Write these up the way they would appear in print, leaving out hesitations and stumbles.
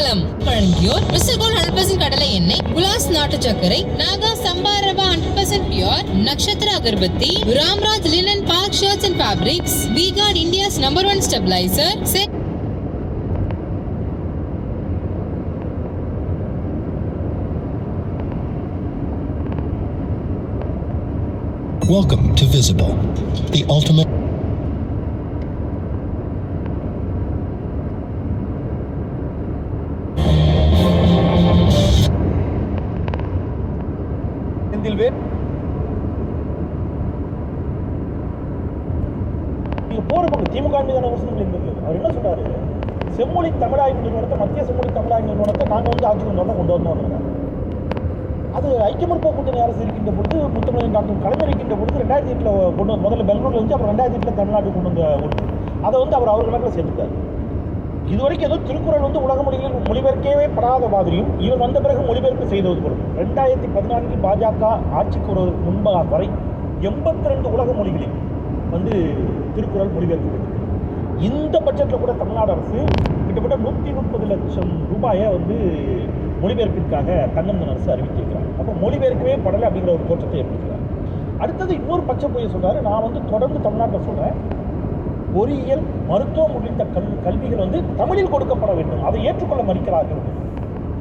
மங்களம் வழங்கியோர் mister gold 100% கடலை எண்ணெய், குலாஸ் நாட்டு சர்க்கரை, நாகா சம்பா rava 100% pure, Nakshatra agarbatti, Ramraj linen park shirts and fabrics, V-Guard India's #1 stabilizer. Welcome to Visible, the ultimate. நீங்க போற பக்கம் திமுக மீதான விமர்சனங்கள் இருந்தது. அவர் என்ன சொல்றாரு, செம்மொழி தமிழாய்வு நிறுவனத்தை, மத்திய செம்மொழி தமிழாய்வு நிறுவனத்தை நாங்கள் வந்து ஆட்சி கொண்டு வந்தோம். அது ஐக்கிய முற்போக்கு கூட்டணி அரசு இருக்கின்ற பொழுது, முத்தமிழ் டாக்டர் கலைஞர் இருக்கின்ற பொழுது 2008 கொண்டு வந்து, முதல்ல பெங்களூர்ல இருந்து அப்புறம் 2008 தமிழ்நாட்டுக்கு கொண்டு வந்த ஒன்று. அதை வந்து அவர் கணக்கில் சேர்த்துட்டார். இதுவரைக்கும் ஏதோ திருக்குறள் வந்து உலக மொழிகளில் மொழிபெயர்க்கவே படாத மாதிரியும் இவர் வந்த பிறகு மொழிபெயர்ப்பு செய்தது பொருள். 2014 பாஜக ஆட்சிக்கு வருவதற்கு முன்பாக வரை 82 உலக மொழிகளில் வந்து திருக்குறள் மொழிபெயர்க்கப்பட்டது. இந்த பட்ஜெட்டில் கூட தமிழ்நாடு அரசு கிட்டத்தட்ட 130 லட்சம் ரூபாயை வந்து மொழிபெயர்ப்பிற்காக தன்னந்தன் அரசு அறிவித்திருக்கிறார். அப்போ மொழிபெயர்க்கவே படலை அப்படிங்கிற ஒரு தோற்றத்தை ஏற்படுத்துகிறார். அடுத்தது இன்னொரு பச்சை பொய்யை சொல்றாரு. நான் வந்து தொடர்ந்து தமிழ்நாட்டில் சொல்றேன், பொறியியல், மருத்துவம் உள்ளிட்ட கல்விகள் வந்து தமிழில் கொடுக்கப்பட வேண்டும், அதை ஏற்றுக்கொள்ள மறுக்கிறார்கள்.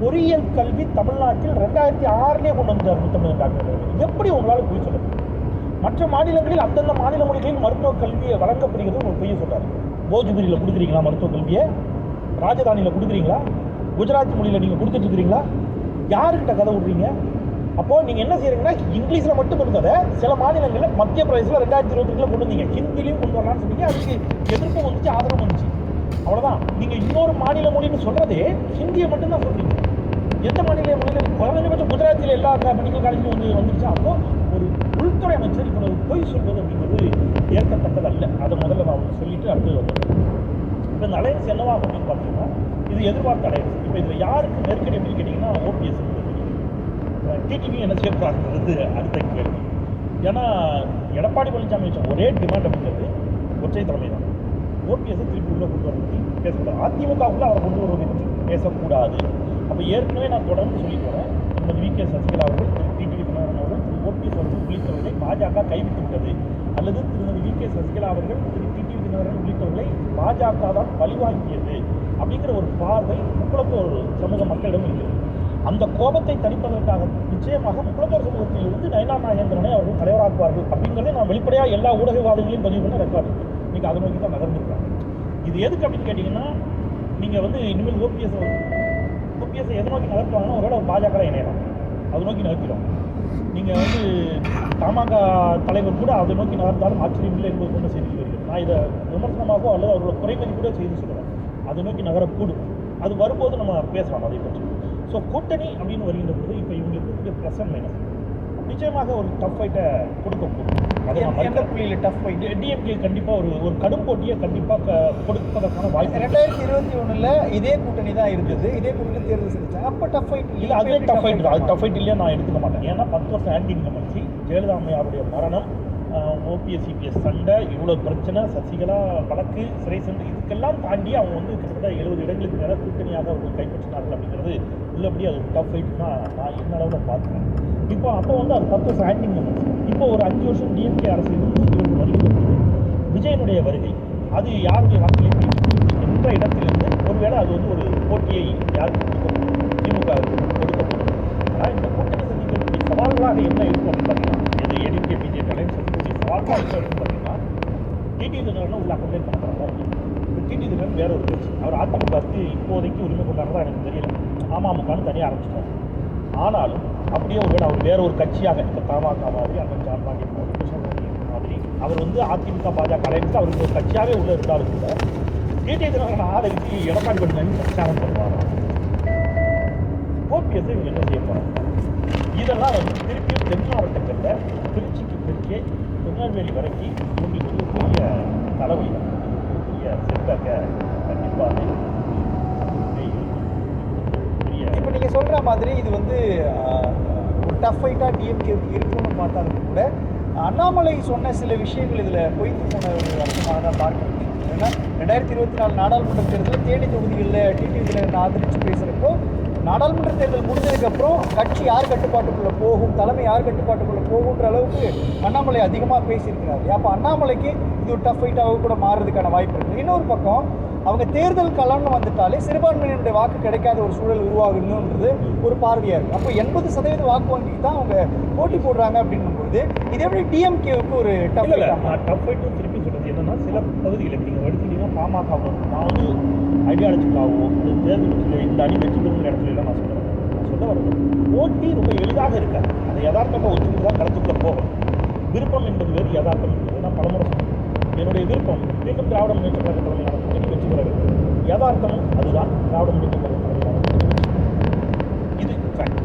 பொறியியல் கல்வி தமிழ்நாட்டில் 2006 கொண்டு வந்தார் முத்தமிழ் டாக்டர். எப்படி உங்களால் பொய் சொல்ல முடியும்? மற்ற மாநிலங்களில் அந்தந்த மாநில மொழிகளில் மருத்துவ கல்வியை வழங்கப்படுகிறது ஒரு பொய்யை சொல்றாரு. போஜ்பூரியில் கொடுக்குறீங்களா மருத்துவ கல்வியை? ராஜதானியில் கொடுக்குறீங்களா? குஜராத் மொழியில் நீங்கள் கொடுத்துட்டு இருக்கிறீங்களா? யாருக்கிட்ட கதை விடுறீங்க? அப்போது நீங்கள் என்ன செய்கிறீங்கன்னா, இங்கிலீஷில் மட்டும் இருந்ததை சில மாநிலங்களில் மத்திய பிரதேசில் 2022 கொண்டு வந்தீங்க, ஹிந்திலையும் கொண்டு வரலான்னு சொன்னீங்க. அதுக்கு எதிர்ப்பு வந்துச்சு, ஆதரவு வந்துச்சு, அவ்வளோதான். நீங்கள் இன்னொரு மாநில மொழின்னு சொல்கிறதே ஹிந்தியை மட்டும்தான் சொல்கிறீங்க. எந்த மாநில மொழியில் குறைஞ்சபட்சம் குஜராத்தில் எல்லா மெடிக்கல் காலேஜும் வந்துருச்சு. அப்போது ஒரு உள்துறை அமைச்சர் இவ்வளவு பொய் சொல்வது அப்படிங்கிறது ஏற்கத்தக்கதல்ல. அதை முதல்ல நான் சொல்லிட்டு அடுத்தது வந்துடுறேன். இப்போ இந்த அலையன்ஸ் என்னவாகும் அப்படின்னு பார்த்தீங்கன்னா, இது எதிர்பார்த்த அலையன்ஸ். இப்போ இதில் யாருக்கு நெருக்கடி அப்படின்னு கேட்டிங்கன்னா, ஓபிஎஸ் டிடிவி என்ன செய்யப்படுறது அடுத்த கேள்வி. ஏன்னா எடப்பாடி பழனிசாமி வச்ச ஒரே டிமாண்ட் அப்படிங்கிறது ஒற்றை தலைமை தான். ஓபிஎஸ் திருப்பி உள்ள கொண்டு வரது பேசக்கூடாது, அதிமுகவுக்குள்ள அவரை கொண்டு வருவதை பற்றி பேசக்கூடாது. அப்போ ஏற்கனவே நான் தொடர்ந்து சொல்லிட்டு வரேன், திருமதி வி.கே. சசிகலா அவர்கள், டிடிவி தினகரன் அவர்கள், ஓபிஎஸ் அவர்கள் உள்ளிட்டவர்களை பாஜக கைவிட்டு விட்டது, அல்லது திருமதி வி.கே. சசிகலா அவர்கள், டிடிவி தினகரன் உள்ளிட்டவர்களை பாஜக தான் பழிவாங்கியது அப்படிங்கிற ஒரு பார்வை முக்குளத்தோர் சமூக மக்களிடம் இருக்கிறது. அந்த கோபத்தை தணிப்பதற்காக நிச்சயமாக முக்குளத்தோர் சமூகத்தில் இருந்து நயனார் நாகேந்திரனை அவர்கள் தலைவராக்குவார்கள் அப்படிங்கிறத நான் வெளிப்படையாக எல்லா ஊடகவாதிகளையும் பதிவு பண்ண ரெக்கார்டு இருக்குது. நீங்கள் அதை நோக்கி தான் நகர்ந்துருக்காங்க. இது எதுக்கு அப்படின்னு கேட்டிங்கன்னா, நீங்கள் வந்து இனிமேல் ஓபிஎஸ்ஸை எதை நோக்கி நகர்த்துவாங்கன்னா, ஒருவேளை பாஜக இணையலாம், அதை நோக்கி நகர்த்திடும். நீங்கள் வந்து தமாக தலைவர் கூட அதை நோக்கி நகர்ந்தாலும் ஆச்சரியம் இல்லை என்பது கொண்டு செய்தி வருகிறது. நான் இதை விமர்சனமாகவோ அல்லது அவர்களோட குறைமதி கூட செய்து சொல்கிறேன். அதை நோக்கி நகரக்கூடும். அது வரும்போது நம்ம பேசலாம் அதை பற்றி. ஸோ கூட்டணி அப்படின்னு வருகின்ற பொழுது இப்போ இவங்களுக்கு ப்ளஸ் அண்ட் மைனஸ் நிச்சயமாக ஒரு டஃப் ஃபைட்டை கொடுக்கக்கூடும். அது எந்த புள்ளியில் டஃப் ஃபைட் டிஎம்கே கண்டிப்பாக ஒரு கடும் போட்டியை கண்டிப்பாக கொடுப்பதற்கான வாய்ப்பு. 2021 இதே கூட்டணி தான் இருந்தது, இதே கூட்டணி தேர்தல் செஞ்சாங்க. அப்போ டஃப் ஃபைட் இல்லை, அதுவே டஃப் ஃபைட் தான். அது டஃப் ஃபைட் இல்லையா நான் எடுத்துக்க மாட்டேன். ஏன்னா 10 வருஷம் ஆன்டி இன்கம்பன்சி, ஜெயலலிதா அம்மையாருடைய மரணம், ஓபிஎஸ் சிபிஎஸ் சண்டை, இவ்வளோ பிரச்சனை, சசிகலா வழக்கு, சிறை சென்று, இதுக்கெல்லாம் தாண்டி அவங்க வந்து கிட்டத்தட்ட 70 இடங்களுக்கு மேலே கூட்டணியாக அவர்கள் கைப்பற்றினார்கள் அப்படிங்கிறது உள்ளபடி அது டஃப் ஃபைட் தான் நான் இந்த அளவில் பார்க்குறேன். அப்போ வந்து அது 10 வருஷம் ஆன்டி இன்கம்பன்சி. இப்போ ஒரு 5 வருஷம் டிஎம்கே அரசு இருந்து இவர்கள் வருகிறது. விஜயனுடைய வருகை அது யாருடைய வாக்குகளை என்ற இடத்திலிருந்து ஒருவேளை அது வந்து ஒரு போட்டியை யாருக்கு கொடுக்கப்படும், திமுக கொடுக்கப்படும். ஆனால் இந்த கூட்டணி சந்திக்கக்கூடிய சவால்களாக என்ன இருக்கும் அப்படின்னு பார்த்தீங்கன்னா, எது ஏடிஎம்கே பிஜேபி அலைன்ஸ் சந்திக்கக்கூடிய சவால்களாக என்ன இருக்குன்னு பார்த்தீங்கன்னா, டிடிவி தினகரன் உள்ள கம்ப்ளைண்ட் பண்ணுறாங்க. இப்போ டிடிவி தினகரன் வேற ஒரு கட்சி, அவர் அதிமுகவுக்கு இப்போதைக்கு உரிமை கொண்டாடுறதா எனக்கு தெரியல. அமமுகன்னு தனியாக ஆரம்பிச்சிட்டார். ஆனாலும் அப்படியே ஒருவேளை அவர் வேற ஒரு கட்சியாக, இப்போ தமாக மாதிரி, அண்ணன் ஜான் பாண்டியன் மாதிரி அவர் வந்து அதிமுக பாஜக அலைன்ஸ் அவருக்கு ஒரு கட்சியாகவே உள்ள இருந்தாலும் கூட டிடிவி தினகரன் ஆதரித்து எடப்பாடி பழனிசாமி பிரச்சாரம் பண்ணுவாங்க. ஓபிஎஸ் இவங்க என்ன செய்ய போகிறாங்க? இதெல்லாம் வந்து திருப்பியும் தென் மாவட்டங்களில் திருச்சிக்கு தெற்கே திருநெல்வேலி வரைக்கும் உங்களுக்கு ஒரு பெரிய தலைவலி, பெரிய செல்வாக்க கண்டிப்பாக. இப்போ நீங்கள் சொல்கிற மாதிரி இது வந்து ஒரு டஃப் ஃபைட்டாக டிஎம்கே இருக்குன்னு பார்த்தாலும் கூட அண்ணாமலை சொன்ன சில விஷயங்கள் இதில் பொய்த்து போன ஒரு அர்த்தமாக தான் பார்க்குறேன். பேசுகிறாங்க. ஏன்னா 2024 நாடாளுமன்ற தேர்தலில் தேனி தொகுதிகளில் டிடிவி தினகரன் ஆதரித்து பேசுகிறப்போ நாடாளுமன்ற தேர்தல் முடிஞ்சதுக்கப்புறம் கட்சி யார் கட்டுப்பாட்டுக்குள்ளே போகும், தலைமை யார் கட்டுப்பாட்டுக்குள்ளே போகுன்ற அளவுக்கு அண்ணாமலை அதிகமாக பேசியிருக்கிறாரு. அப்போ அண்ணாமலைக்கு இது ஒரு டஃப் ஃபைட்டாக கூட மாறுறதுக்கான வாய்ப்பு இருக்குது. இன்னொரு பக்கம் அவங்க தேர்தல் களம்னு வந்துட்டாலே சிறுபான்மையினுடைய வாக்கு கிடைக்காத ஒரு சூழல் உருவாகணுன்றது ஒரு பார்வையாக இருக்குது. அப்போ 80% வாக்கு வங்கிக்கு தான் அவங்க போட்டி போடுறாங்க அப்படின்னும்போது இது எப்படி டிஎம்கேவுக்கு ஒரு டஃப் ஃபைட்டும் திருப்பி சொல்கிறது என்னென்னா, சில பகுதிகளில் நீங்கள் எடுத்துக்கிட்டீங்கன்னா பாமக நான் வந்து ஐடியாலஜிக்கலாகவோ இந்த தேர்தல் இந்த அணி வெற்றி பெறுங்கிற இடத்துல எல்லாம் நான் சொல்ல வரது போட்டி ரொம்ப எளிதாக இருக்காது. அதை யதார்த்தமாக ஒத்துக்கிட்டு தான் களத்துக்குள்ளே போகணும். விருப்பம் என்பது வேறு, யதார்த்தம் என்பது நான் பலமுறை சொன்னேன். என்னுடைய விருப்பம் மீண்டும் திராவிட முன்னேற்ற கழக தலைமையிலான கூட்டணி வெற்றி பெற வேண்டும். யதார்த்தமும் அதுதான், திராவிட முன்னேற்ற கழக தலைமையிலான இது ஃபேக்ட்.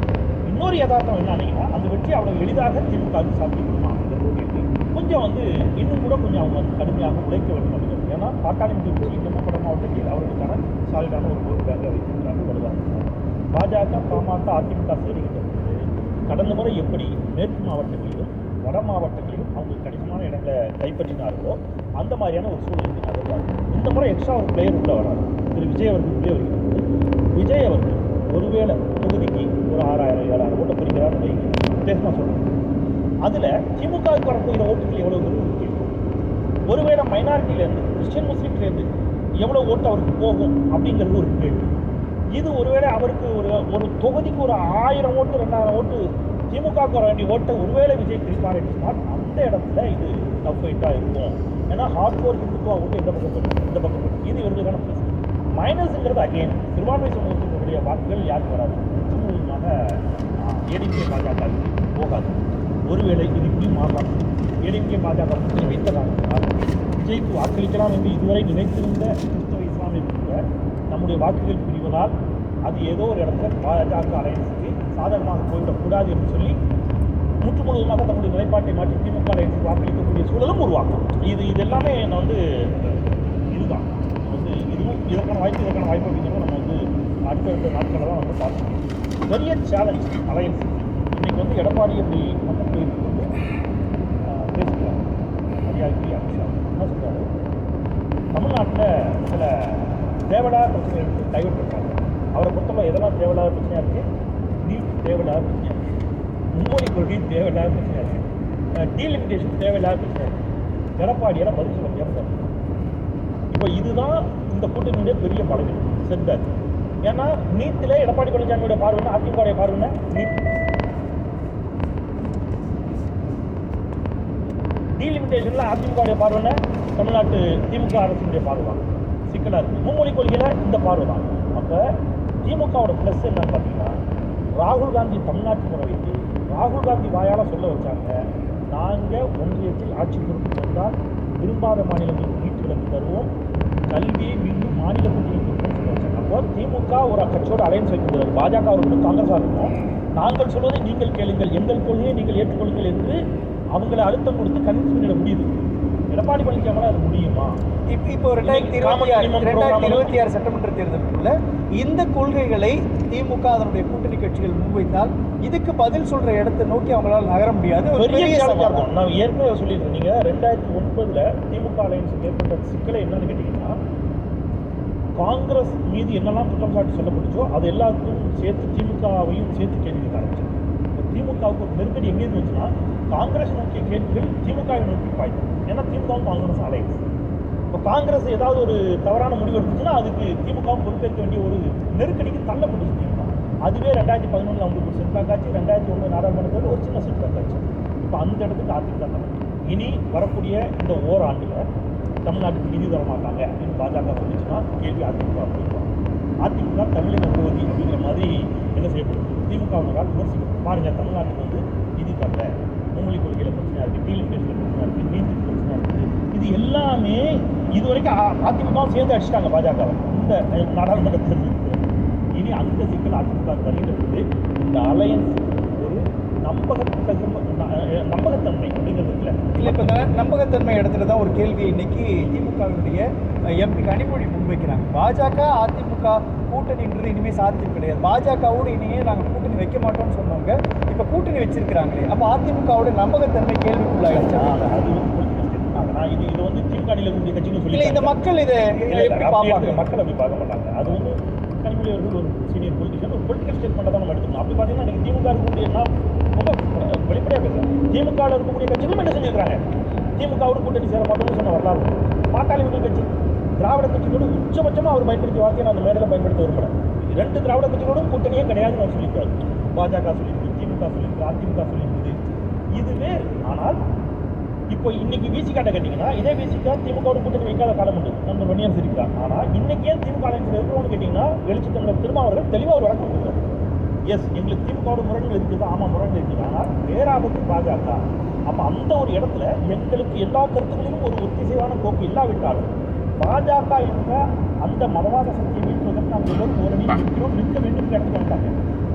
இன்னொரு யதார்த்தம் என்னன்னா, அந்த வெற்றி அவ்வளவு எளிதாக திமுக சாத்தியப்படுமா இந்த போட்டிக்கு கொஞ்சம் வந்து இன்னும் கூட கொஞ்சம் அவங்க வந்து கடுமையாக உழைக்க வேண்டும் அப்படிங்கிறது. ஏன்னா பாட்டாளி மக்கள் இன்னமும் வட மாவட்டத்தில் அவர்களுக்கான சாலிடான ஒரு ஓட்டு பேங்கை வைத்திருக்கிறார்கள், வலுவாக இருக்கிறார்கள். பாஜக, பாமக, அதிமுக சேருகின்ற பொழுது கடந்த முறை எப்படி மேற்கு மாவட்டங்களிலும் வட மாவட்டங்களிலும் அவங்க கணிசமான இடங்களை கைப்பற்றினார்களோ அந்த மாதிரியான ஒரு சூழ்நிலை நகர்வாங்க. இந்த முறை எக்ஸ்ட்ரா ஒரு பிளேயர் உள்ள வராது. திரு விஜய் அவர்கள் உள்ளே வருகிறது. விஜய் அவர்கள் ஒருவேளை தொகுதிக்கு ஒரு 6000-7000 ஓட்டை பிரிக்கிறார் வித்தியாசமாக சொல்கிறாங்க. அதில் திமுகவுக்கு வரப்போகிற ஓட்டுகள் எவ்வளோ இருக்கும்? ஒருவேளை மைனாரிட்டியிலேருந்து கிறிஸ்டியன் முஸ்லீம்லேருந்து எவ்வளோ ஓட்டு அவருக்கு போகும் அப்படிங்கிறது ஒரு கேள்வி. இது ஒருவேளை அவருக்கு ஒரு தொகுதிக்கு ஒரு 1000 ஓட்டு 2000 ஓட்டு திமுகவுக்கு வர வேண்டிய ஓட்டை ஒருவேளை விஜய் பிரிப்பார் என்று சொன்னால் அந்த இடத்துல இது டஃப் ஃபைட்டாக இருக்கும். ஏன்னா ஹார்ட் கோர் ஹிந்துத்துவா ஓட்டு இந்த பக்கம் போயிடும், இந்த பக்கம் போயிடும். இது இவர்களுக்கான ப்ளஸ். மைனஸுங்கிறது அகெயின் சிறுபான்மை சமூகத்தினுடைய வாக்குகள் யாருக்கு வராது, முழுவதுமாக ஏடிஎம்கே பாஜக போகாது. ஒருவேளை இது இப்படி மாறலாம். ஏடிஎம்கே பாஜக கூட்டணி வைத்த காரணத்தினால் விஜய்க்கு வாக்களிக்கலாம் என்று இதுவரை நினைத்திருந்த கிறிஸ்தவ இஸ்லாமிய நம்முடைய வாக்குகள் பிரிவதால் அது ஏதோ ஒரு இடத்துல பாஜக அலையன்ஸுக்கு சாதகமாக போய்விடக்கூடாது என்று சொல்லி முற்று முழுவதுமாக தன்னுடைய நிலைப்பாட்டை மாற்றி திமுக அலையன்ஸுக்கு வாக்களிக்கக்கூடிய சூழலும் உருவாக்கும். இது எல்லாமே நான் வந்து இதுதான் வந்து இதுவும் இதற்கான வாய்ப்பு அப்படிங்கிறத நம்ம வந்து அடுத்தடுத்த நாட்களில் தான் வந்து பார்க்கணும். பெரிய சேலஞ்ச் அலையன்ஸ் இன்றைக்கி வந்து எடப்பாடி அப்படி மக்கள் போயிட்டு வந்து பேசிக்கிறாங்க. மரியாதைக்கு அமித்ஷா என்ன சொல்கிறாரு, தமிழ்நாட்டில் சில தேவையில்லாத பிரச்சனை எடுத்து டைவர்ட் பண்ணுறாங்க. அவரை பொறுத்தவரை எதெல்லாம் தேவையில்லாத பிரச்சனையாக இருக்குது, நீட் தேவையில்லாத பிரச்சனையாக இருக்குது, மும்மொழி கொள்கை தேவையில்லாத பிரச்சனையாக இருக்குது, டீலிமிட்டேஷன் தேவையில்லாத பிரச்சனையாக இருக்குது. எடப்பாடியால் பதில் சொல்ல முடியாமல் இப்போ இதுதான் இந்த கூட்டணியுடைய பெரிய பலவீனம் சென்றார். ஏன்னா நீட்டில் எடப்பாடி பழனிசாமியோட பார்வைன்னா அதிமுக பார்வைன்னா நீட், டீலிமிட்டேஷனில் அதிமுக பார்வைன்னா தமிழ்நாட்டு திமுக அரசினுடைய பார்வை சிக்கலாக இருக்குது. மும்மொழி கொள்கையில் இந்த பார்வை தான். அப்போ திமுகவோட ப்ளஸ் என்னன்னு பார்த்தீங்கன்னா, ராகுல் காந்தி தமிழ்நாட்டுக்கு வர வைத்து ராகுல் காந்தி வாயால் சொல்ல வச்சாங்க, நாங்கள் ஒன்றியத்தில் ஆட்சி பொறுப்பு வந்தால் விரும்பாத மாநிலங்களுக்கு நீட்டு விலக்கு தருவோம், கல்வியை மீண்டும் மாநில பட்டியலுக்கு சொல்ல வச்சாங்க. அப்போ திமுக ஒரு கட்சியோட அலையன்ஸ் வைக்கிறது, பாஜக அவர்களும் காங்கிரஸாக இருக்கும். நாங்கள் சொல்வதை நீங்கள் கேளுங்கள், எங்கள் கொள்கையை நீங்கள் ஏற்றுக்கொள்ளுங்கள் என்று அவங்களை அழுத்தம் கொடுத்து கன்வின்ஸ் பண்ணிட முடியுது. எடப்பாடி பழனிசாமியால் அது முடியுமா? இப்போ 2026 சட்டமன்ற தேர்தலுக்குள்ள இந்த கொள்கைகளை திமுக அதனுடைய கூட்டணி கட்சிகள் முன்வைத்தால் இதுக்கு பதில் சொல்ற இடத்தை நோக்கி அவங்களால நகர முடியாது. நான் ஏற்கனவே சொல்லியிருக்கேன். நீங்க 2009 திமுக அலையன்ஸ் ஏற்பட்ட சிக்கலை என்னன்னு கேட்டீங்கன்னா, காங்கிரஸ் மீது என்னெல்லாம் குற்றம் சாட்டி சொல்லப்பட்டுச்சோ அது எல்லாத்துக்கும் சேர்த்து திமுகவையும் சேர்த்து கேள்வி ஆரம்பிச்சு. திமுகவுக்கு ஒரு நெருக்கடி எங்கேருந்து வச்சுன்னா, காங்கிரஸ் நோக்கிய கேள்விகள் திமுகவை நோக்கி பாய்க்கும். ஏன்னா திமுகவும் காங்கிரஸ் அலையன்ஸ். இப்போ காங்கிரஸ் ஏதாவது ஒரு தவறான முடிவு எடுத்துச்சுன்னா அதுக்கு திமுகவும் பொறுப்பேற்க வேண்டிய ஒரு நெருக்கடிக்கு தள்ளப்பட்டுச்சு திமுக. அதுவே 2011 அவங்களுக்கு ஒரு செட்பேக் ஆச்சு, 2001 நாடாளுமன்றத்தில் ஒரு சின்ன செட்பேக் ஆச்சு. இப்போ அந்த இடத்துக்கு அதிமுக தான். இனி வரக்கூடிய இந்த ஓராண்டில் தமிழ்நாட்டுக்கு நிதி தர மாட்டாங்க அப்படின்னு பாஜக சொல்லிச்சுன்னா கேள்வி அதிமுக போயிடுவாங்க. அதிமுக தமிழக பகுதி அப்படிங்கிற மாதிரி என்ன செய்யப்படுது, திமுகவினரால் விமர்சிக்கணும். பாருங்கள், தமிழ்நாட்டுக்கு வந்து நிதி தரல, மும்மொழி கொள்கையில் பிரச்சனையாக இருக்குது, டீலிமிட்டேஷனில் பிரச்சனையாக இருக்குது, நீட்டுக்கு பிரச்சனையாக இருக்குது. இது எல்லாமே இது வரைக்கும் அதிமுகவும் சேர்ந்து அடிச்சிட்டாங்க பாஜகவை இந்த நாடாளுமன்ற தேர்தலுக்கு. இனி அந்த சிக்கல் அதிமுக வருகிறது. இந்த அலையன்ஸ் ஒரு நம்பகத்தன்மை அப்படிங்கிறது இல்லை. இப்போ இந்த நம்பகத்தன்மை இடத்துல தான் ஒரு கேள்வி இன்னைக்கு திமுகவினுடைய எம்பி கனிமொழி முன்வைக்கிறாங்க. பாஜக அதிமுக கூட்டணின்றது இனிமேல் சாத்தியம் கிடையாது, பாஜகவோடு இனிமேல் நாங்கள் கூட்டணி வைக்க மாட்டோம்னு சொன்னவங்க இப்போ கூட்டணி வச்சிருக்கிறாங்களே, அப்போ அதிமுகவோட நம்பகத்தன்மை கேள்விக்குள்ளாயிருச்சா? அது பொலிட்டிக்கல் மாட்டாங்க. நான் இது வந்து திமுக அணியில் இருக்கக்கூடிய கட்சின்னு சொல்லி இல்லை, இந்த மக்கள் இதை எப்படி பார்ப்பாங்க? மக்கள் அப்படி பார்க்க மாட்டாங்க. அது வந்து கனிமொழி அவர்கள் ஒரு சீனியர் பொலிட்டிஷியன், ஒரு பொலிட்டிக்கல் ஸ்டேட்மெண்ட்டை தான் நம்ம எடுத்துக்கணும். அப்படி பார்த்தீங்கன்னா நீங்கள் திமுக இருக்கக்கூடிய நான் ரொம்ப வெளிப்படையாக பேசுகிறேன். திமுகவில் இருக்கக்கூடிய கட்சிகளும் என்ன செஞ்சுருக்காங்க, திமுகவோட கூட்டணி சேர மாட்டோம்னு சொன்ன வரலாறு. பாட்டாளி மக்கள் கட்சி திராவிட கட்சிகளோடு உச்சபட்சமாக அவர் பயன்படுத்திய வார்த்தையை நான் அந்த மேடையில் பயன்படுத்த விரும்புகிறேன். 2 திராவிட கட்சிகளோடும் கூட்டணியே கிடையாதுன்னு அவர் சொல்லியிருக்காரு. பாஜக சொல்லியிருக்கு, திமுக சொல்லியிருக்கு, அதிமுக சொல்லியிருக்குது. இது வேறு. ஆனால் இப்போ இன்னைக்கு விசிகாட்ட கேட்டிங்கன்னா இதே விசிகா திமுகவோட கூட்டணி வைக்காத காலம் உண்டு. நம்ம ஒன்னியர் இருக்கிறார். ஆனால் இன்னைக்கு ஏன் திமுக அலைன்ஸில் இருக்கிறோம்னு கேட்டிங்கன்னா எழுச்சி தமிழர் திருமாவர்கள் தெளிவாக ஒரு விளக்கம் கொடுக்குறாரு. எஸ், எங்களுக்கு திமுகவோட முரண்கள் இருக்குது. ஆமாம், முரண்கள் இருக்குது. ஆனால் பேராபத்து பாஜக. அப்போ அந்த ஒரு இடத்துல எங்களுக்கு எல்லா கருத்துக்களிலும் ஒரு ஒத்திசைவான போக்கு இல்லாவிட்டாலும் பாஜக என்ற அந்த மதவாத சக்தியை வீழ்த்துவதற்கு நாங்கள் எல்லோரும் ஓரணி நிற்கிறோம், நிற்க வேண்டும் இடத்துக்கு வந்துட்டாங்க.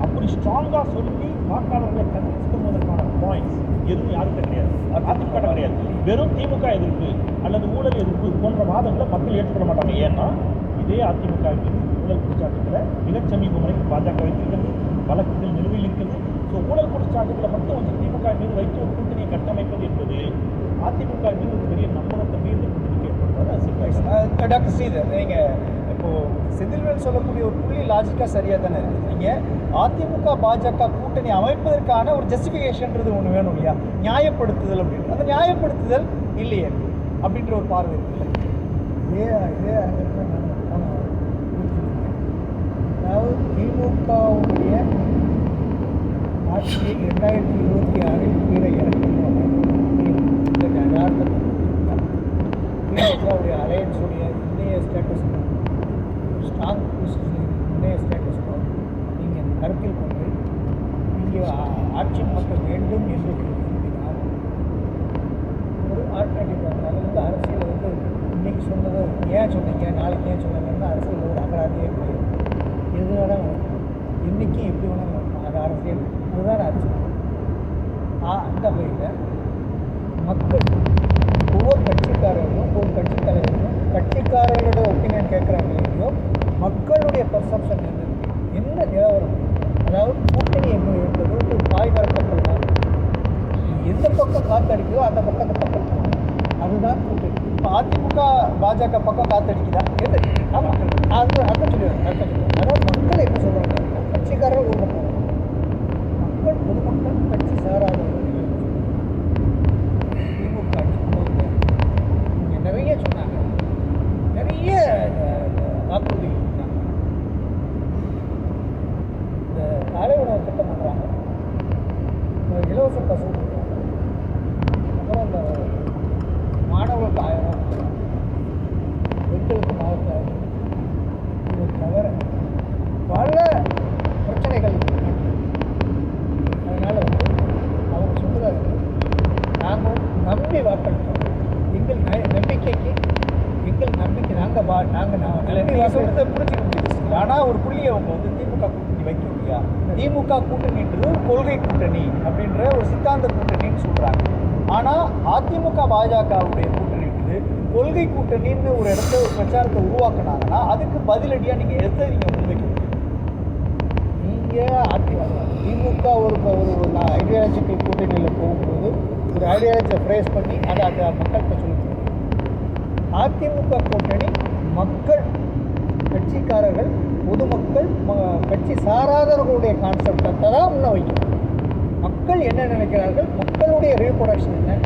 அப்படி ஸ்ட்ராங்காக சொல்லி வாக்காளர்களை கன்வின்ஸ் பண்ணுவதற்கான பாயிண்ட்ஸ் எதுவும் யாருக்கும் கிடையாது, அதிமுக கிடையாது. வெறும் திமுக எதிர்ப்பு அல்லது ஊழல் எதிர்ப்பு போன்ற வாதங்களை மக்கள் ஏற்றுக்கொள்ள மாட்டாங்க. ஏன்னா இதே அதிமுக ஊழல் குற்றச்சாட்டுகளை மிகச் சமீபம் வரைக்கும் பாஜக வைத்திருக்கிறது, வழக்குகள் நிலுவையில் இருக்கிறது. ஸோ ஊழல் குற்றச்சாட்டுகளை மட்டும் வந்து திமுக மீது வைத்து ஒரு கூட்டணியை கட்டமைப்பது என்பது அதிமுக மீது ஒரு பெரிய நம்பகத்தன்மை இந்த கூட்டணிக்கு ஏற்படுத்துவது. டாக்டர் ஸ்ரீதர், நீங்கள் இப்போது செந்தில்வேல் சொல்லக்கூடிய ஒரு புள்ளி லாஜிக்காக சரியாக தானே இருக்குது. நீங்கள் அதிமுக பாஜக கூட்டணி அமைப்பதற்கான ஒரு ஜஸ்டிஃபிகேஷன்றது ஒன்று வேணும் இல்லையா, நியாயப்படுத்துதல் அப்படின்னு. அந்த நியாயப்படுத்துதல் இல்லையே அப்படின்ற ஒரு பார்வை இருக்குல்ல. இதே அரங்கத்தில் நான் அதாவது திமுகவுடைய ஆட்சியை 2026 கீழே இறக்கணும். இந்த யதார்த்தத்தை திமுகவுடைய அலையன்ஸுடைய இன்றைய ஸ்டேட்டஸ் ஸ்ட்ராங் பொசிஷன், இன்றைய ஸ்டேட்டஸ் நீங்கள் கருத்தில் கொண்டு இங்கே ஆட்சி மாற்ற வேண்டும் என்று விரும்பினால் ஒரு ஆல்டர்னேட்டிவ். அது வந்து அரசியல் வந்து இன்றைக்கி சொன்னதை ஏன் சொன்னீங்க, நாளைக்கு ஏன் சொன்னீங்கன்னா அரசியல் ஒரு அகராதியே கிடையாது. எது வேணால் இன்றைக்கி எப்படி வேணால் நடக்கும். அது அரசியல், அதுதான் அரசியல். அந்த வகையில் மக்கள் ஒவ்வொரு கட்சிக்காரர்களும் ஒவ்வொரு கட்சி தலைவர்களும் கட்சிக்காரர்களோட ஒப்பீனியன் கேட்குறாங்க இல்லையோ, மக்களுடைய பர்செப்ஷன் என்ன நிலவரம், அதாவது கூட்டணி என்ன இருந்தது ஒரு பாய்கரப்பட்டல் தான். எந்த பக்கம் காத்தடிக்குதோ அந்த பக்கம் போகணும். அதுதான் கூட்டணி. இப்போ அதிமுக பாஜக பக்கம் காத்தடிக்குதா? ஆமாம், அதான் சொல்லுவாங்க. அதாவது மக்கள் என்ன சொல்கிறாங்க, கட்சிக்காரர்கள் ஒரு பக்கம், மக்கள் பொதுமக்கள் கட்சி சாராதவர்கள் திமுக ஆட்சி போகுது. இங்கே நிறைய சொன்னாங்க, நிறைய வாக்குறுதிகள் கொடுத்தாங்க. இந்த காலை உணவு திட்டம் பண்ணுறாங்க, இலவச பசு கொடுக்குறாங்க, அப்புறம் இந்த மாணவர்களுக்கு 1000 கொடுக்குறாங்க, பெண்களுக்கு 1000. இதை தவிர பல பிரச்சனைகள் இருக்கு. அதனால் வந்து அவங்க சொல்கிறாரு, நாங்கள் நம்பி வாக்களித்தோம், எங்கள் நம்பிக்கைக்கு எங்கள் நம்பிக்கை நாங்கள் நீங்கள் சொல்கிறத புரிஞ்சுக்க முடியுது. ஆனால் ஒரு புள்ளியை அவங்க வந்து திமுக கூட்டணி வைக்க இல்லையா, திமுக கூட்டணின்றது ஒரு கொள்கை கூட்டணி அப்படின்ற ஒரு சித்தாந்த கூட்டணின்னு சொல்கிறாங்க. ஆனால் அதிமுக பாஜகவுடைய கூட்டணின்றது கொள்கை கூட்டணின்னு ஒரு இடத்த ஒரு பிரச்சாரத்தை உருவாக்குனாங்கன்னா அதுக்கு பதிலடியாக நீங்கள் எதை நீங்கள் முன்வைக்க முடியும்? நீங்கள் திமுக ஒரு ஐடியாலஜிக்கல் கூட்டணியில் போகும்போது ஒரு ஐடியாலஜியை ஃப்ரேஸ் பண்ணி அதை அந்த மக்கள்கிட்ட சொல்லிட்டு, அதிமுக கூட்டணி மக்கள் கட்சிக்காரர்கள் பொதுமக்கள் கட்சி சாராதவர்களுடைய கான்செப்டை தான் முன்ன வைக்கும். மக்கள் என்ன நினைக்கிறார்கள், மக்களுடைய ரீப்ரொடக்ஷன் என்ன,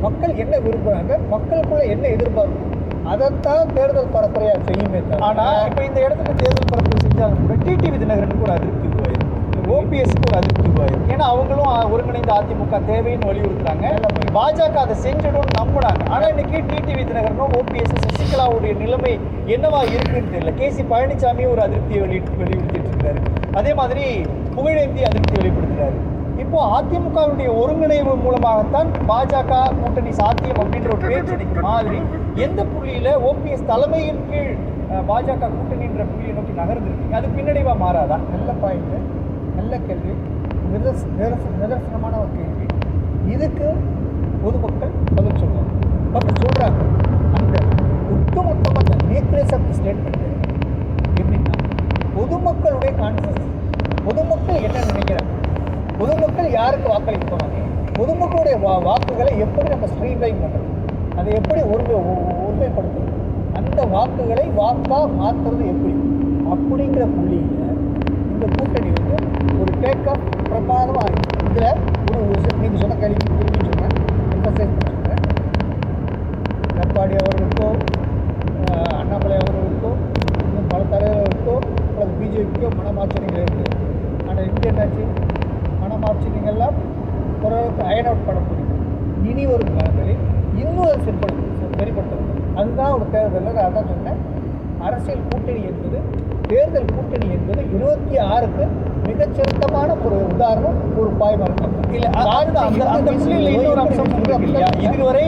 மக்கள் என்ன விரும்புகிறாங்க, மக்களுக்குள்ள என்ன எதிர்பார்ப்பு, அதைத்தான் தேர்தல் பரப்புரையாக செய்யுமே தவிர. ஆனால் இப்போ இந்த இடத்துல தேர்தல் பரப்புரை செஞ்சாலும் கூட டிடிவி தினகரனுக்கு ஒரு அதிருப்தி உருவாயிருக்கு, ஓபிஎஸ்க்கு ஒரு அதிருப்தி உருவாயிருக்கு. ஏன்னா அவங்களும் ஒருங்கிணைந்த அதிமுக தேவைன்னு வலியுறுத்துறாங்க, பாஜக அதை செஞ்சிடும் நம்புனாங்க. ஆனால் இன்னைக்கு டிடிவி தினகரனும் ஓபிஎஸ் சசிகலாவுடைய நிலைமை என்னவா இருக்குன்னு தெரியல. கேசி பழனிசாமியும் ஒரு அதிருப்தியை வெளிப்படுத்திட்டு இருக்காரு, அதே மாதிரி புகழேந்தி அதிருப்தி வெளிப்படுத்துறாரு. இப்போ அதிமுகவுடைய ஒருங்கிணைவு மூலமாகத்தான் பாஜக கூட்டணி சாத்தியம் அப்படின்ற ஒரு பேச்சு மாதிரி எந்த புள்ளியில ஓபிஎஸ் தலைமையின் கீழ் பாஜக கூட்டணின்ற புள்ளியை நோக்கி நகர்ந்துருக்கு, அது பின்னடைவா மாறாதா? நல்ல பாயிண்ட், நல்ல கேள்வி, நிதர்சனமான ஒரு கேள்வி. இதுக்கு பொதுமக்கள் பதில் சொல்லுவாங்க, சொல்கிறாங்க. அந்த ஒட்டுமொத்தமாக நியூக்ளியஸ் ஆஃப் தி ஸ்டேட்மெண்ட் எப்படின்னா பொதுமக்களுடைய கான்செப்ட், பொதுமக்கள் என்ன நினைக்கிறாங்க, பொதுமக்கள் யாருக்கு வாக்களிக்க போனாங்க, பொதுமக்களுடைய வாக்குகளை எப்படி நம்ம ஸ்ட்ரீம்லைன் பண்ணுறது, அதை எப்படி ஒருமைப்படுத்துறது, அந்த வாக்குகளை வாக்காக மாற்றுறது எப்படி அப்படிங்கிற புள்ளியில் இந்த கூட்டணி வந்து ஒரு டேக்கப் பிரமாதமாக இருக்குது. இதில் ஒரு நீங்கள் சொன்ன கேள்வி திரும்பி சொன்னேன், எம்பசைஸ் பண்ண சொன்னேன். எடப்பாடி அவர்களுக்கோ அண்ணாமலை அவர்களுக்கோ இன்னும் பல தலைவர்களுக்கோ அல்லது பிஜேபிக்கோ மனமாச்சனைகள் இருக்குது. ஆனால் இங்கே என்னாச்சு, மனமாச்சனைகள்லாம் ஓரளவுக்கு அயன் அவுட் பண்ண முடியும். இனி ஒரு காலங்களில் இன்னும் அது சரிப்படுத்தணும். அதுதான் ஒரு தேர்தலில் நான் தான் சொன்னேன், அரசியல் கூட்டணி என்பது, தேர்தல் கூட்டணி என்பது 26க்கு மிகச்சிறந்தமான ஒரு உதாரணம் ஒரு பாய்மரம். இல்லை, அந்த புள்ளியில் இன்னொரு அம்சம் இல்லையா? இதுவரை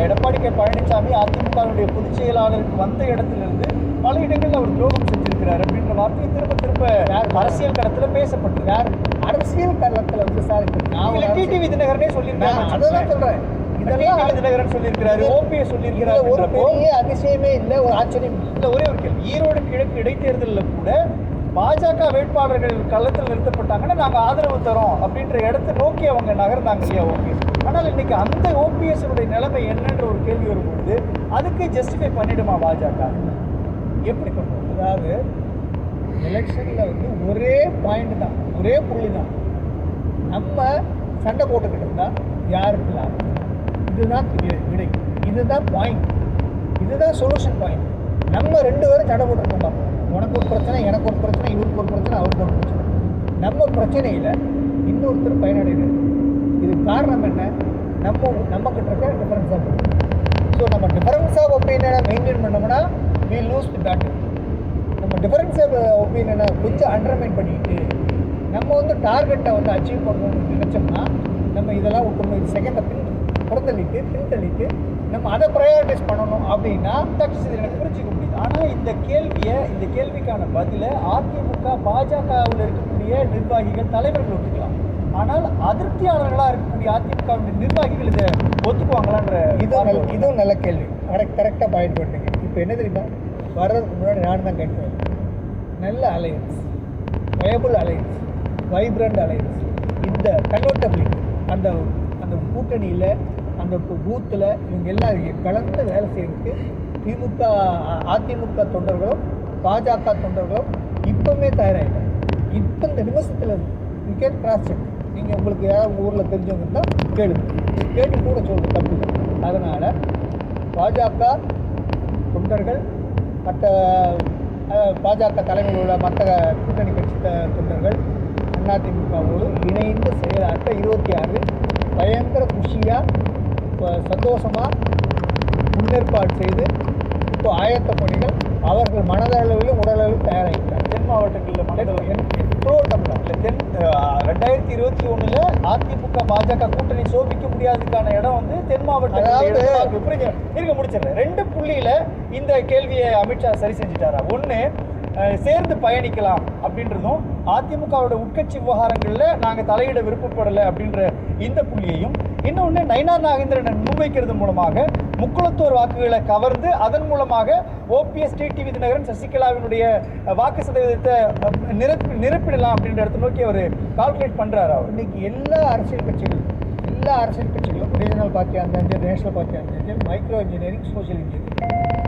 எடப்பாடி கே பழனிசாமி அதிமுகவுடைய பொதுச் செயலாளருக்கு வந்த இடத்திலிருந்து பல இடங்களில் அவர் துரோகம் செஞ்சிருக்கிறார் அப்படின்ற வார்த்தையை திரும்ப திரும்ப அரசியல் களத்தில் பேசப்பட்டிருக்கு. யார் அரசியல் களத்தில் வந்து விசாரிக்கிறது? டிடிவி தினகரனே சொல்லியிருக்காங்க. அதான் சொல்கிறேன், இதெல்லாம் தினகரன் சொல்லியிருக்கிறாரு, ஓபிஎஸ் சொல்லியிருக்கிறாரு. ஒரு பெரிய அதிசயமே இல்லை, ஒரு ஆச்சரியம் இல்லை. ஒரே ஒரு கேள்வி, ஈரோடு கிழக்கு இடைத்தேர்தலில் கூட பாஜக வேட்பாளர்கள் களத்தில் நிறுத்தப்பட்டாங்கன்னா நாங்கள் ஆதரவு தரோம் அப்படின்ற இடத்தை நோக்கி அவங்க நகர்ந்தாங்க இல்லையா ஓபிஎஸ். ஆனால் இன்னைக்கு அந்த ஓபிஎஸ்னுடைய நிலைமை என்னன்ற ஒரு கேள்வி வரும்பொழுது அதுக்கு ஜஸ்டிஃபை பண்ணிடுமா பாஜக? எப்படி பண்ணுவோம்? அதாவது எலெக்ஷனில் வந்து ஒரே பாயிண்ட் தான், ஒரே புள்ளி தான். நம்ம சண்டை போட்டுக்கிட்டு இருந்தால் யாருக்கு லாபம்? இதுதான் விடை, இதுதான் பாயிண்ட், இதுதான் சொல்யூஷன் பாயிண்ட். நம்ம 2 பேரும் சண்டை போட்டுருக்கோம். உனக்கு ஒரு பிரச்சனை, எனக்கு ஒரு பிரச்சனை, இவருக்கு ஒரு பிரச்சனை, அவருக்கு ஒரு பிரச்சனை. நம்ம பிரச்சனையில் இன்னொருத்தர் பயனடைகிறது. இது காரணம் என்ன? நம்மக்கிட்ட இருக்க டிஃபரன்ஸ் ஆஃப் ஒப்பீனியன். ஸோ நம்ம டிஃபரன்ஸ் ஆஃப் ஒப்பீனியனை மெயின்டைன் பண்ணோம்னா we lose the battle. நம்ம டிஃபரன்ஸ் ஆஃப் ஒப்பீனியனை கொஞ்சம் அண்டர்மைன் பண்ணிட்டு நம்ம வந்து டார்கெட்டை வந்து அச்சீவ் பண்ணணும்னு நினச்சோம்னா நம்ம இதெல்லாம் விட்டுணும். இது செகண்டை பின்தள்ளிட்டு நம்ம அதை ப்ரையாரிட்டைஸ் பண்ணணும் அப்படின்னா எனக்கு புரிஞ்சிக்க முடியுது. ஆனால் இந்த கேள்விக்கான பதிலை அதிமுக பாஜகவில் இருக்கக்கூடிய நிர்வாகிகள் தலைவர்கள் ஒத்துக்கலாம். ஆனால் அதிருப்தியாளர்களாக இருக்கக்கூடிய அதிமுகவுடைய நிர்வாகிகள் இதை ஒத்துக்குவாங்களான்ற இதுவும் நல்ல கேள்வி. கரெக்டாக பாயிண்ட் பண்ணுங்க. இப்போ என்ன தெரியுமா, வர்றதுக்கு முன்னாடி நான் தான் கேட்டேன், நல்ல alliance, viable alliance, vibrant alliance, இந்த கன்வெர்ட்டபிலிட்டி, அந்த அந்த கூட்டணியில் அந்த பூத்தில் இவங்க எல்லாம் கலந்து வேலை செய்யறதுக்கு அதிமுக தொண்டர்களும் பாஜக தொண்டர்களும் இப்போவுமே தயாராகிட்டாங்க. இப்போ இந்த நிமிஷத்தில் யூ கேன் கிராஸ் செக். நீங்கள் உங்களுக்கு யாராவது உங்கள் ஊரில் தெரிஞ்சவங்க இருந்தால் கேட்டு கூட சொல்லுங்கள், தப்பு இல்லை. அதனால் பாஜக தொண்டர்கள் மற்ற பாஜக தலைமையில் உள்ள மற்ற கூட்டணி கட்சி தொண்டர்கள் அதிமுகவோடு இணைந்து செயலாற்ற 26 பயங்கர குஷியாக சந்தோஷமாக முன்னேற்பாடு செய்து இப்போ ஆயத்த பணிகள் அவர்கள் மனதளவிலும் உடலளவிலும் தயாராகிட்டார். தென் மாவட்டங்களில் தமிழ்நாட்டில் 2021 அதிமுக பாஜக கூட்டணி சோபிக்க முடியாததுக்கான இடம் வந்து தென் மாவட்டம். இருக்க முடிச்சிடறேன். 2 புள்ளியில் இந்த கேள்வியை அமித்ஷா சரி செஞ்சுட்டாரா? ஒன்று, சேர்ந்து பயணிக்கலாம் அப்படின்றதும், அதிமுகவோட உட்கட்சி விவகாரங்களில் நாங்கள் தலையிட விருப்பப்படலை அப்படின்ற இந்த புள்ளியையும், இன்னொன்று நயினார் நாகேந்திரனை முன்வைக்கிறது மூலமாக முக்குளத்தோர் வாக்குகளை கவர்ந்து அதன் மூலமாக ஓபிஎஸ் டிடிவி தினகரன் சசிகலாவினுடைய வாக்கு சதவீதத்தை நிரப்பிடலாம் அப்படின்ற இடத்த நோக்கி அவர் கால்குலேட் பண்ணுறாரு. அவர் இன்னைக்கு எல்லா அரசியல் கட்சிகளும் ரீஜனல் பார்ட்டியாக இருந்தாலும் நேஷனல் பார்ட்டியாக இருந்தாலும் மைக்ரோ இன்ஜினியரிங், சோஷியல் இன்ஜினியரிங்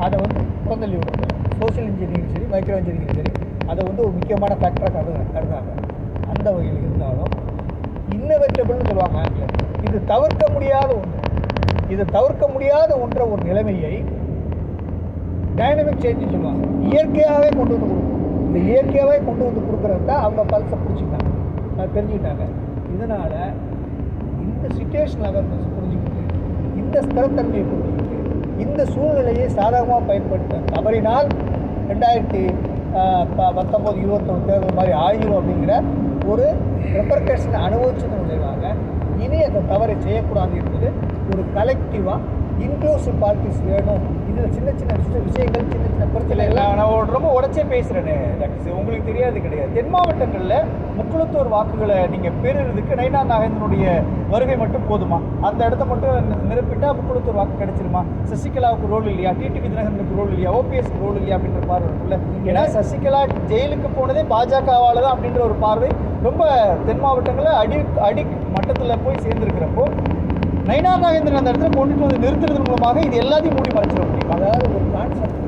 அதை வந்து புறந்தள்ளி விடுறது. சோஷியல் இன்ஜினியரிங் சரி, மைக்ரோ இன்ஜினியரிங் சரி, அதை வந்து ஒரு முக்கியமான ஃபேக்டராக கருதாங்க. அந்த வகையில் இருந்தாலும் இன்னோவேட்டபிள்னு சொல்லுவாங்க ஆங்கிலம். இது தவிர்க்க முடியாத ஒன்ற ஒரு நிலைமையை டைனமிக் சேஞ்சுன்னு சொல்லுவாங்க. இயற்கையாகவே கொண்டு வந்து கொடுக்கும். இந்த இயற்கையாகவே கொண்டு வந்து கொடுக்குறது தான் அவங்க பல்ஸை பிடிச்சிக்கிட்டாங்க, தெரிஞ்சுக்கிட்டாங்க. இதனால் இந்த சிச்சுவேஷன் அவேர்னஸ் புரிஞ்சுக்கிட்டு, இந்த ஸ்திரத்தன்மையை புரிஞ்சுக்கிட்டு, இந்த சூழ்நிலையை சாதகமாக பயன்படுத்த தவறினால் 2019-21 தேர்தல் மாதிரி ஆகிரும் அப்படிங்கிற ஒரு ரெப்பர்கேஷனை அனுபவிச்சதன் விளைவாக இனி அந்த தவறை செய்யக்கூடாது என்பது ஒரு கலெக்டிவாக இன்க்ளூசிவ் பார்ட்டிஸ் வேணும். இதில் சின்ன விஷயங்கள், சின்ன பிரச்சனை எல்லாம் நான் ரொம்ப உடச்சே பேசுகிறேன்னு டாக்டர், உங்களுக்கு தெரியாது கிடையாது. தென் மாவட்டங்களில் முக்குளத்தோர் வாக்குகளை நீங்கள் பெறுறதுக்கு நயினார் நாகேந்திரனுடைய வருகை மட்டும் போதுமா? அந்த இடத்த மட்டும் நிரப்பிட்டால் முக்குளத்தோர் வாக்கு கிடைச்சிருமா? சசிகலாவுக்கு ரோல் இல்லையா? டிடிவி தினகரனுக்கு ரோல் இல்லையா? ஓபிஎஸ்க்கு ரோல் இல்லையா அப்படின்ற பார்வை இருக்குல்ல. ஏன்னா சசிகலா ஜெயிலுக்கு போனதே பாஜகவால் தான் அப்படின்ற ஒரு பார்வை ரொம்ப தென் மாவட்டங்களில் அடி மட்டத்தில் போய் சேர்ந்துருக்கிறப்போ நயினார் நாகேந்திரன் அந்த இடத்துல கொண்டுட்டு வந்து நிறுத்துறது மூலமாக இது எல்லாத்தையும் மூடி மறைச்சிட முடியும். அதாவது ஒரு கான்செப்ட்,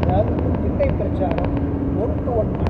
அதாவது ஒரு திட்டை பிரச்சாரம் 1-to-1